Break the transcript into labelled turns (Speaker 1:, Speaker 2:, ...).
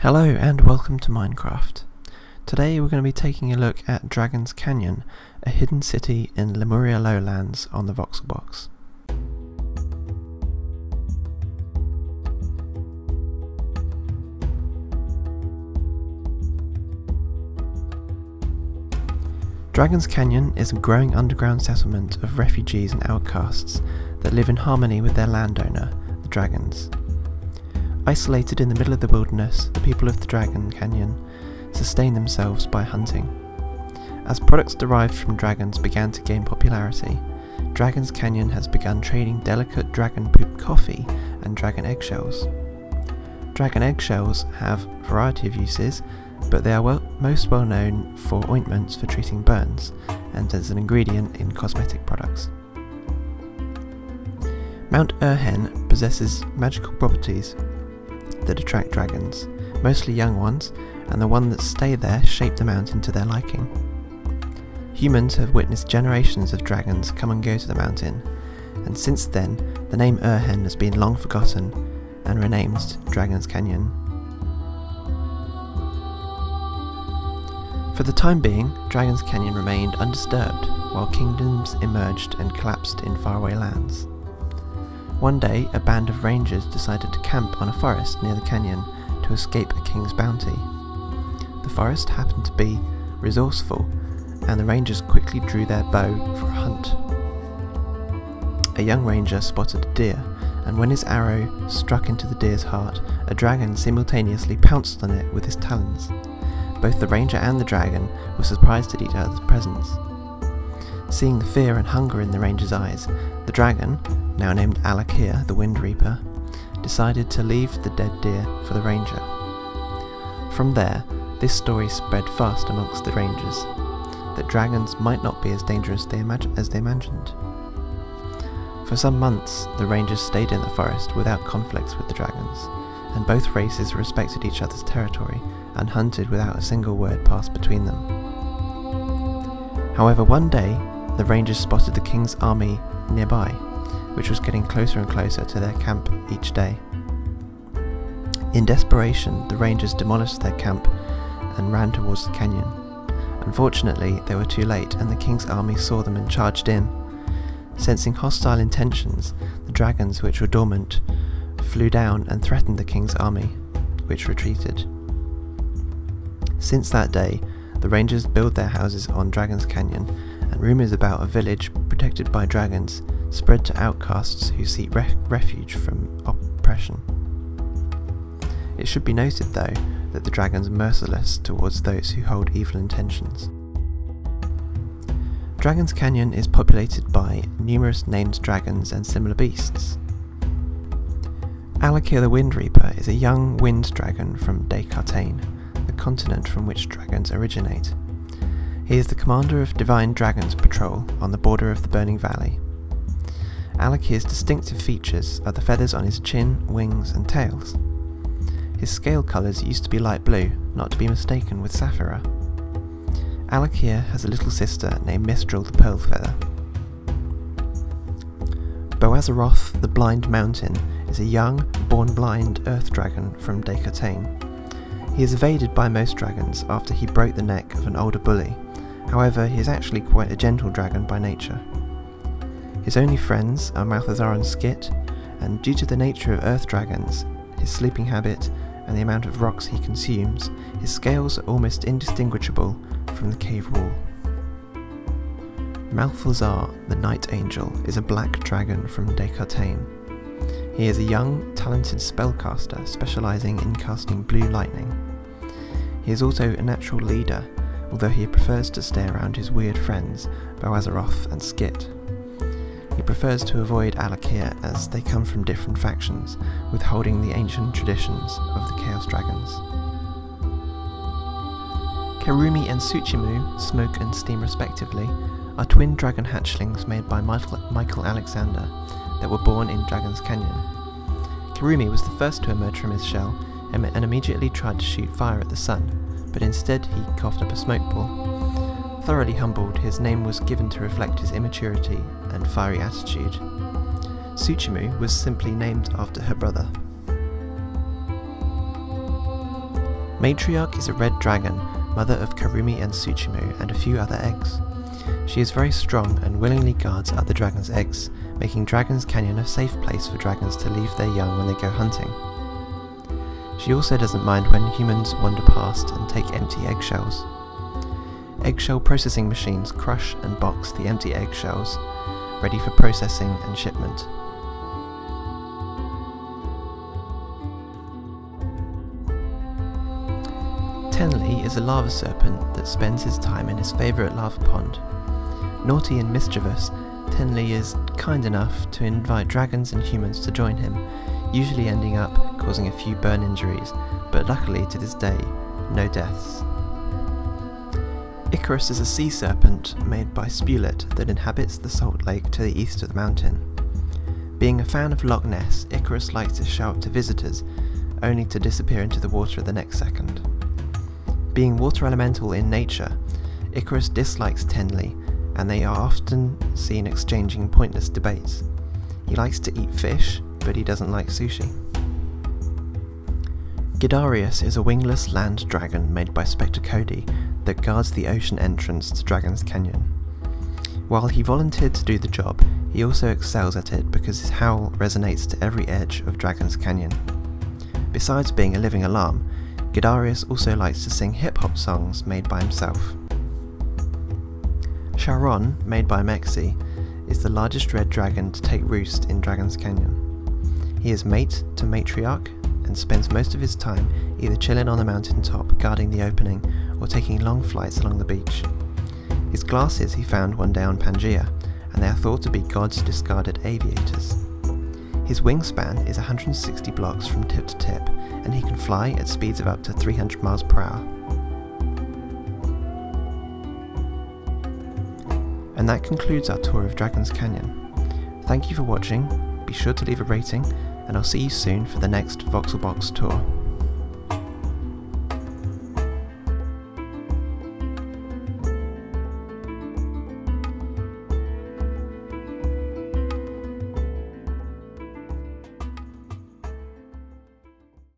Speaker 1: Hello and welcome to Minecraft. Today we're going to be taking a look at Dragon's Canyon, a hidden city in Lemuria Lowlands on the VoxelBox. Dragon's Canyon is a growing underground settlement of refugees and outcasts that live in harmony with their landowner, the dragons. Isolated in the middle of the wilderness, the people of the Dragon Canyon sustain themselves by hunting. As products derived from dragons began to gain popularity, Dragon's Canyon has begun trading delicate dragon poop coffee and dragon eggshells. Dragon eggshells have a variety of uses, but they are most well known for ointments for treating burns and as an ingredient in cosmetic products. Mount Urhen possesses magical properties that attract dragons, mostly young ones, and the ones that stay there shape the mountain to their liking. Humans have witnessed generations of dragons come and go to the mountain, and since then the name Urhen has been long forgotten and renamed Dragon's Canyon. For the time being, Dragon's Canyon remained undisturbed while kingdoms emerged and collapsed in faraway lands. One day, a band of rangers decided to camp on a forest near the canyon to escape a king's bounty. The forest happened to be resourceful, and the rangers quickly drew their bow for a hunt. A young ranger spotted a deer, and when his arrow struck into the deer's heart, a dragon simultaneously pounced on it with his talons. Both the ranger and the dragon were surprised at each other's presence. Seeing the fear and hunger in the ranger's eyes, the dragon, now named Alakir, the Wind Reaper, decided to leave the dead deer for the ranger. From there, this story spread fast amongst the rangers, that dragons might not be as dangerous as they imagined. For some months, the rangers stayed in the forest without conflicts with the dragons, and both races respected each other's territory and hunted without a single word passed between them. However, one day, the rangers spotted the king's army nearby, which was getting closer and closer to their camp each day. In desperation, the rangers demolished their camp and ran towards the canyon. Unfortunately, they were too late, and the king's army saw them and charged in. Sensing hostile intentions, the dragons, which were dormant, flew down and threatened the king's army, which retreated. Since that day, the rangers built their houses on Dragon's Canyon, and rumours about a village protected by dragons spread to outcasts who seek refuge from oppression. It should be noted, though, that the dragons are merciless towards those who hold evil intentions. Dragon's Canyon is populated by numerous named dragons and similar beasts. Alakir the Wind Reaper is a young wind dragon from Descartes, the continent from which dragons originate. He is the commander of Divine Dragons Patrol on the border of the Burning Valley. Alakir's distinctive features are the feathers on his chin, wings and tails. His scale colours used to be light blue, not to be mistaken with sapphire. Alakir has a little sister named Mistral the Pearl Feather. Boazaroth the Blind Mountain is a young, born blind earth dragon from Descartes. He is evaded by most dragons after he broke the neck of an older bully. However, he is actually quite a gentle dragon by nature. His only friends are Malthazar and Skit, and due to the nature of earth dragons, his sleeping habit, and the amount of rocks he consumes, his scales are almost indistinguishable from the cave wall. Malthazar, the Night Angel, is a black dragon from Descartes. He is a young, talented spellcaster specialising in casting blue lightning. He is also a natural leader, although he prefers to stay around his weird friends, Boazaroth and Skit. He prefers to avoid Alakir as they come from different factions, withholding the ancient traditions of the Chaos Dragons. Kerumi and Tsuchimu, Smoke and Steam respectively, are twin dragon hatchlings made by Michael Alexander that were born in Dragon's Canyon. Kerumi was the first to emerge from his shell and immediately tried to shoot fire at the sun, but instead he coughed up a smoke ball. Thoroughly humbled, his name was given to reflect his immaturity and fiery attitude. Tsuchimu was simply named after her brother. Matriarch is a red dragon, mother of Karumi and Tsuchimu and a few other eggs. She is very strong and willingly guards other dragons' eggs, making Dragon's Canyon a safe place for dragons to leave their young when they go hunting. She also doesn't mind when humans wander past and take empty eggshells. Eggshell processing machines crush and box the empty eggshells, ready for processing and shipment. Tenli is a lava serpent that spends his time in his favourite lava pond. Naughty and mischievous, Tenli is kind enough to invite dragons and humans to join him, usually ending up causing a few burn injuries, but luckily to this day, no deaths. Icarus is a sea serpent made by Spulet that inhabits the salt lake to the east of the mountain. Being a fan of Loch Ness, Icarus likes to show up to visitors, only to disappear into the water the next second. Being water elemental in nature, Icarus dislikes Tenli, and they are often seen exchanging pointless debates. He likes to eat fish, but he doesn't like sushi. Guidarius is a wingless land dragon made by Spectre Cody that guards the ocean entrance to Dragon's Canyon. While he volunteered to do the job, he also excels at it because his howl resonates to every edge of Dragon's Canyon. Besides being a living alarm, Guidarius also likes to sing hip-hop songs made by himself. Charon, made by Mexi, is the largest red dragon to take roost in Dragon's Canyon. He is mate to Matriarch and spends most of his time either chilling on the mountaintop guarding the opening or taking long flights along the beach. His glasses he found one day on Pangaea, and they are thought to be God's discarded aviators. His wingspan is 160 blocks from tip to tip, and he can fly at speeds of up to 300 miles per hour. And that concludes our tour of Dragon's Canyon. Thank you for watching, be sure to leave a rating, and I'll see you soon for the next VoxelBox tour.